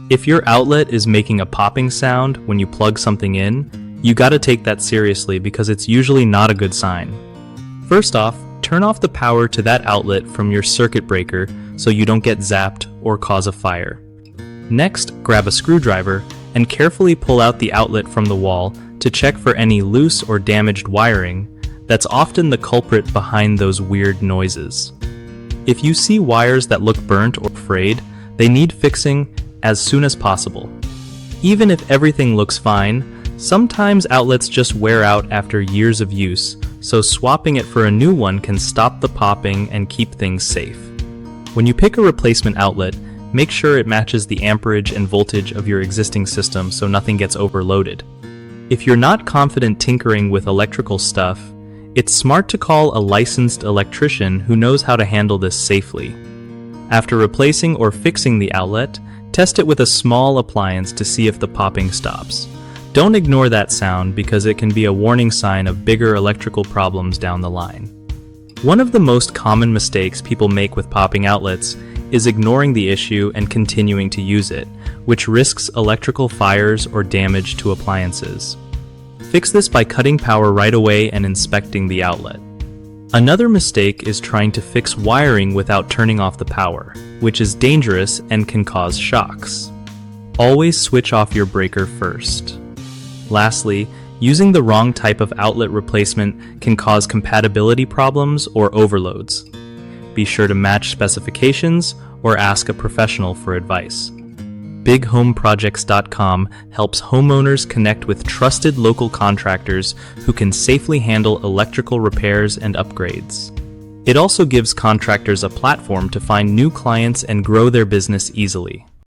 If your outlet is making a popping sound when you plug something in, you gotta take that seriously because it's usually not a good sign. First off, turn off the power to that outlet from your circuit breaker so you don't get zapped or cause a fire. Next, grab a screwdriver and carefully pull out the outlet from the wall to check for any loose or damaged wiring. That's often the culprit behind those weird noises. If you see wires that look burnt or frayed, they need fixing as soon as possible. Even if everything looks fine, sometimes outlets just wear out after years of use, so swapping it for a new one can stop the popping and keep things safe. When you pick a replacement outlet, make sure it matches the amperage and voltage of your existing system so nothing gets overloaded. If you're not confident tinkering with electrical stuff, it's smart to call a licensed electrician who knows how to handle this safely. After replacing or fixing the outlet, test it with a small appliance to see if the popping stops. Don't ignore that sound because it can be a warning sign of bigger electrical problems down the line. One of the most common mistakes people make with popping outlets is ignoring the issue and continuing to use it, which risks electrical fires or damage to appliances. Fix this by cutting power right away and inspecting the outlet. Another mistake is trying to fix wiring without turning off the power, which is dangerous and can cause shocks. Always switch off your breaker first. Lastly, using the wrong type of outlet replacement can cause compatibility problems or overloads. Be sure to match specifications or ask a professional for advice. BigHomeProjects.com helps homeowners connect with trusted local contractors who can safely handle electrical repairs and upgrades. It also gives contractors a platform to find new clients and grow their business easily.